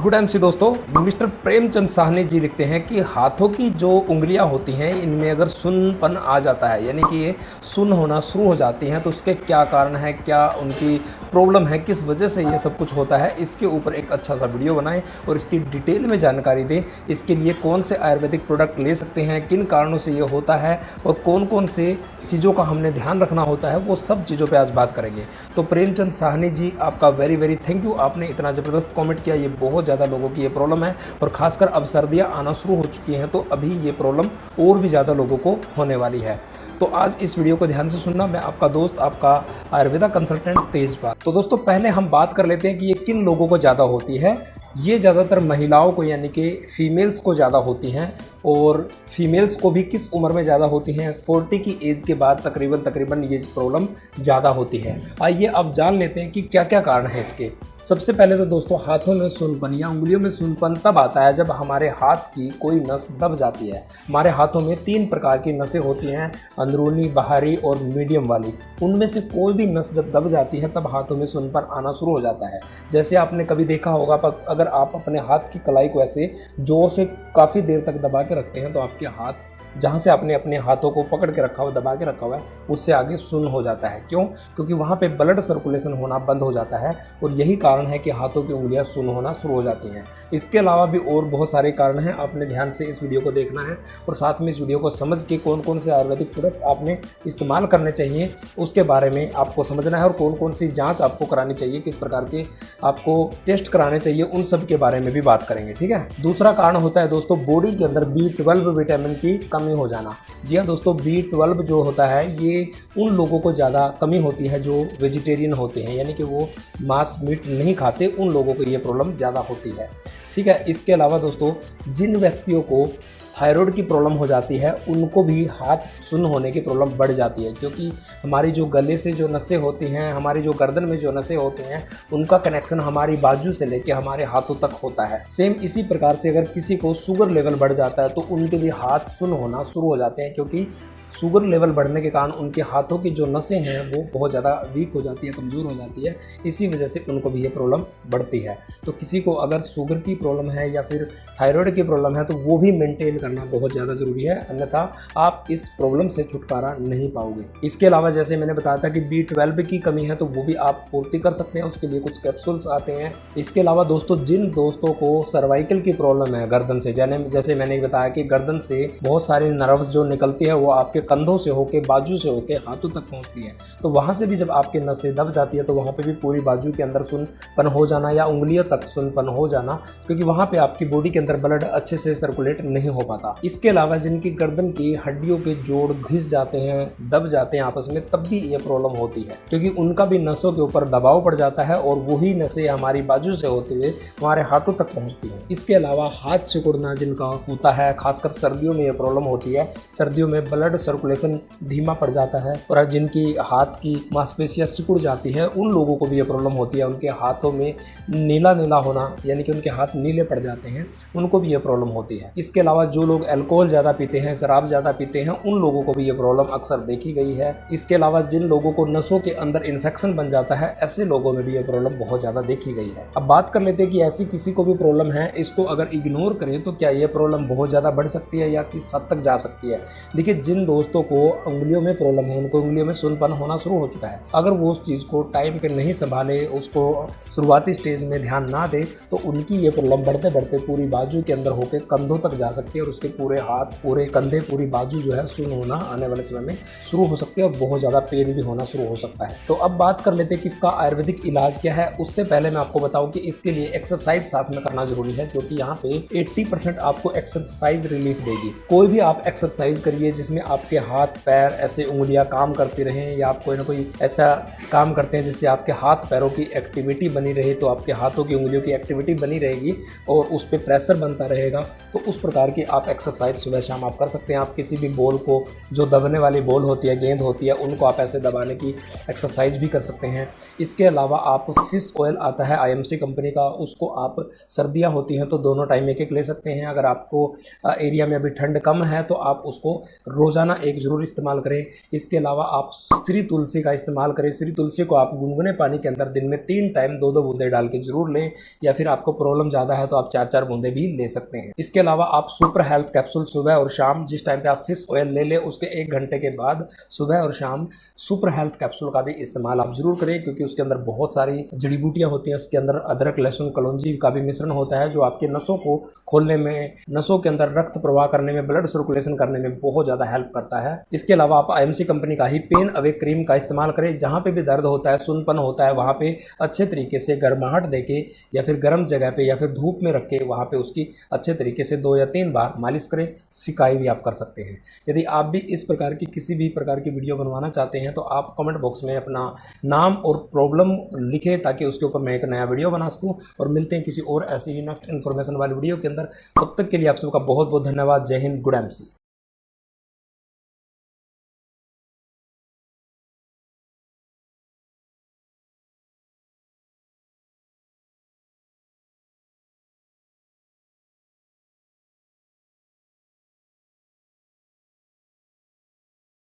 Good MC दोस्तों, mister Premchand Sahni ji लिखते हैं कि हाथों की जो उंगलियां होती हैं इनमें अगर सुन्नपन आ जाता है, यानी कि ये सुन्न होना शुरू हो जाती हैं, तो उसके क्या कारण है, क्या उनकी प्रॉब्लम है, किस वजह से ये सब कुछ होता है, इसके ऊपर एक अच्छा सा वीडियो बनाएं और इसकी डिटेल में जानकारी दें। इसके लिए कौन से आयुर्वेदिक प्रोडक्ट ले सकते हैं, किन कारणों से ये होता है और कौन कौन से चीज़ों का हमने ध्यान रखना होता है, वो सब चीज़ों पे आज बात करेंगे। तो प्रेमचंद साहनी जी, आपका वेरी वेरी थैंक यू। आपने इतना ज़बरदस्त कमेंट किया। ये बहुत ज़्यादा लोगों की ये प्रॉब्लम है और ख़ासकर अब सर्दियां आना शुरू हो चुकी हैं, तो अभी ये प्रॉब्लम और भी ज़्यादा लोगों को होने वाली है। तो आज इस वीडियो को ध्यान से सुनना। मैं आपका दोस्त, आपका आयुर्वेदा कंसल्टेंट तेजपाल। तो दोस्तों, पहले हम बात कर लेते हैं कि ये किन लोगों को ज़्यादा होती है। ये ज़्यादातर महिलाओं को, यानी कि फीमेल्स को ज़्यादा होती हैं। और फीमेल्स को भी किस उम्र में ज़्यादा होती हैं? 40 की एज के बाद तकरीबन ये प्रॉब्लम ज़्यादा होती है। आइए अब जान लेते हैं कि क्या क्या कारण है इसके। सबसे पहले तो दोस्तों, हाथों में सुन्नपन या उंगलियों में सुन्नपन तब आता है जब हमारे हाथ की कोई नस दब जाती है। हमारे हाथों में 3 प्रकार की नसें होती हैं, अंदरूनी, बाहरी और मीडियम वाली। उनमें से कोई भी नस जब दब जाती है तब हाथों में सुन्नपन आना शुरू हो जाता है। जैसे आपने कभी देखा होगा, अगर आप अपने हाथ की कलाई को ऐसे जोर से काफ़ी देर तक दबा रखते हैं तो आपके हाथ, जहां से आपने अपने हाथों को पकड़ के रखा हुआ, दबा के रखा हुआ है, उससे आगे सुन्न हो जाता है। क्यों? क्योंकि वहां पे ब्लड सर्कुलेशन होना बंद हो जाता है और यही कारण है कि हाथों की उंगलियां सुन्न होना शुरू हो जाती हैं। इसके अलावा भी और बहुत सारे कारण हैं। आपने ध्यान से इस वीडियो को देखना है और साथ में इस वीडियो को समझ के कौन कौन से आयुर्वेदिक प्रोडक्ट आपने इस्तेमाल करने चाहिए उसके बारे में आपको समझना है, और कौन कौन सी जाँच आपको करानी चाहिए, किस प्रकार के आपको टेस्ट कराने चाहिए, उन सब के बारे में भी बात करेंगे। ठीक है। दूसरा कारण होता है दोस्तों, बॉडी के अंदर B12 विटामिन की कमी हो जाना। जी हाँ दोस्तों, B12 जो होता है ये उन लोगों को ज़्यादा कमी होती है जो वेजिटेरियन होते हैं, यानी कि वो मांस मीट नहीं खाते, उन लोगों को ये प्रॉब्लम ज़्यादा होती है। ठीक है। इसके अलावा दोस्तों, जिन व्यक्तियों को थायराइड की प्रॉब्लम हो जाती है उनको भी हाथ सुन्न होने की प्रॉब्लम बढ़ जाती है, क्योंकि हमारी जो गले से जो नसें होती हैं, हमारी जो गर्दन में जो नसें होती हैं, उनका कनेक्शन हमारी बाजू से लेके हमारे हाथों तक होता है। सेम इसी प्रकार से अगर किसी को शुगर लेवल बढ़ जाता है तो उनके भी हाथ सुन्न होना शुरू हो जाते हैं, क्योंकि शुगर लेवल बढ़ने के कारण उनके हाथों की जो नसें हैं वो बहुत ज़्यादा वीक हो जाती है, कमज़ोर हो जाती है। इसी वजह से उनको भी ये प्रॉब्लम बढ़ती है। तो किसी को अगर शुगर की प्रॉब्लम है या फिर थायराइड की प्रॉब्लम है तो वो भी मेंटेन करना बहुत ज़्यादा ज़रूरी है, अन्यथा आप इस प्रॉब्लम से छुटकारा नहीं पाओगे। इसके अलावा जैसे मैंने बताया था कि B12 की कमी है तो वो भी आप पूर्ति कर सकते हैं, उसके लिए कुछ कैप्सूल्स आते हैं। इसके अलावा दोस्तों, जिन दोस्तों को सर्वाइकल की प्रॉब्लम है गर्दन से, जैसे मैंने बताया कि गर्दन से बहुत सारी नर्व्स जो निकलती है वो आपके कंधों से होके, बाजू से होके हाथों तक पहुंचती है, तो वहां से भी जब आपके नसें दब जाती है तो वहां पे भी पूरी बाजू के अंदर सुन्नपन हो जाना या उंगलियों तक सुन्नपन हो जाना, क्योंकि वहां पे आपकी बॉडी के अंदर ब्लड अच्छे से सर्कुलेट नहीं हो पाता। इसके अलावा जिनकी गर्दन की हड्डियों के जोड़ घिस जाते हैं, दब जाते हैं आपस में, तब भी ये प्रॉब्लम होती है, क्योंकि उनका भी नसों के ऊपर दबाव पड़ जाता है और वही नसें हमारी बाजू से होते हुए हमारे हाथों तक पहुंचती हैं। इसके अलावा हाथ सिकुड़ना जिनका होता है, खासकर सर्दियों में ये प्रॉब्लम होती है। सर्दियों में ब्लड सर्कुलेशन धीमा पड़ जाता है और जिनकी हाथ की मांसपेशियां सिकुड़ जाती है उन लोगों को भी ये प्रॉब्लम होती है। उनके हाथों में नीला नीला होना, यानी कि उनके हाथ नीले पड़ जाते हैं, उनको भी ये प्रॉब्लम होती है। इसके अलावा जो लोग अल्कोहल ज़्यादा पीते हैं, शराब ज़्यादा पीते हैं, उन लोगों को भी ये प्रॉब्लम अक्सर देखी गई है। इसके अलावा जिन लोगों को नसों के अंदर इन्फेक्शन बन जाता है, ऐसे लोगों में भी ये प्रॉब्लम बहुत ज़्यादा देखी गई है। अब बात कर लेते हैं कि ऐसी किसी को भी प्रॉब्लम है, इसको अगर इग्नोर करें तो क्या ये प्रॉब्लम बहुत ज़्यादा बढ़ सकती है या किस हद तक जा सकती है। देखिए, जिन दोस्तों को उंगलियों में प्रॉब्लम है, उनको उंगलियों में सुन्नपन होना शुरू हो चुका है, अगर वो उस चीज़ को टाइम पे नहीं संभाले, उसको शुरुआती स्टेज में ध्यान ना दे, तो उनकी ये प्रॉब्लम बढ़ते बढ़ते पूरी बाजू के अंदर होकर कंधों तक जा सकती है और उसके पूरे हाथ, पूरे कंधे, पूरी बाजू जो है सुन्न होना आने वाले समय में शुरू हो सकती है और बहुत ज़्यादा पेन भी होना शुरू हो सकता है। तो अब बात कर लेते हैं कि इसका आयुर्वेदिक इलाज क्या है। उससे पहले मैं आपको बताऊं कि इसके लिए एक्सरसाइज साथ में करना जरूरी है, क्योंकि यहाँ पे 80% आपको एक्सरसाइज रिलीफ देगी। कोई भी आप एक्सरसाइज करिए जिसमें आपके हाथ, पैर, ऐसे उंगलियां काम करती रहें, या आप कोई ना कोई ऐसा काम करते हैं जिससे आपके हाथ पैरों की एक्टिविटी बनी रहे, तो आपके हाथों की उंगलियों की एक्टिविटी बनी रहेगी और उस पर प्रेशर बनता रहेगा। तो उस प्रकार की आप एक्सरसाइज सुबह शाम आप कर सकते हैं। आप किसी भी बॉल को, जो दबने वाली बॉल होती है, गेंद होती है, उनको आप ऐसे दबाने की एक्सरसाइज भी कर सकते हैं। इसके अलावा आप फिश ऑयल आता है IMC कंपनी का, उसको आप सर्दियाँ होती हैं तो दोनों टाइम एक एक ले सकते हैं। अगर आपको एरिया में अभी ठंड कम है तो आप उसको रोज़ाना एक ज़रूर इस्तेमाल करें। इसके अलावा आप श्री तुलसी का इस्तेमाल करें। श्री तुलसी को आप गुनगुने पानी के अंदर दिन में 3 टाइम 2-2 बूंदे डाल के ज़रूर लें, या फिर आपको प्रॉब्लम ज़्यादा है तो आप 4-4 बूंदे भी ले सकते हैं। इसके अलावा आप सुपर हेल्थ कैप्सूल सुबह और शाम, जिस टाइम पे आप फिश ऑयल ले लें उसके 1 घंटे के बाद सुबह और शाम सुपर हेल्थ कैप्सूल का भी इस्तेमाल आप जरूर करें, क्योंकि उसके अंदर बहुत सारी जड़ी बूटियां होती हैं। उसके अंदर अदरक, लहसुन, कलौंजी का भी मिश्रण होता है, जो आपके नसों को खोलने में, नसों के अंदर रक्त प्रवाह करने में, ब्लड सर्कुलेशन करने में बहुत ज़्यादा हेल्प करता है। इसके अलावा आप IMC कंपनी का ही पेन अवे क्रीम का इस्तेमाल करें। जहाँ पे भी दर्द होता है, सुनपन होता है, वहाँ पे अच्छे तरीके से गर्माहट देके या फिर गर्म जगह पे या फिर धूप में रख के वहाँ पे उसकी अच्छे तरीके से 2 या 3 बार मालिश करें। सिकाई भी आप कर सकते हैं। यदि आप भी इस प्रकार की किसी भी प्रकार की वीडियो बनवाना चाहते हैं तो आप कमेंट बॉक्स में अपना नाम और प्रॉब्लम लिखें, ताकि उसके ऊपर मैं एक नया वीडियो बना सकूं। और मिलते हैं किसी और ऐसी नेक्स्ट इन्फॉर्मेशन वाली वीडियो के अंदर। तब तक के लिए आप सबका बहुत बहुत धन्यवाद। जय हिंद, गुड MC।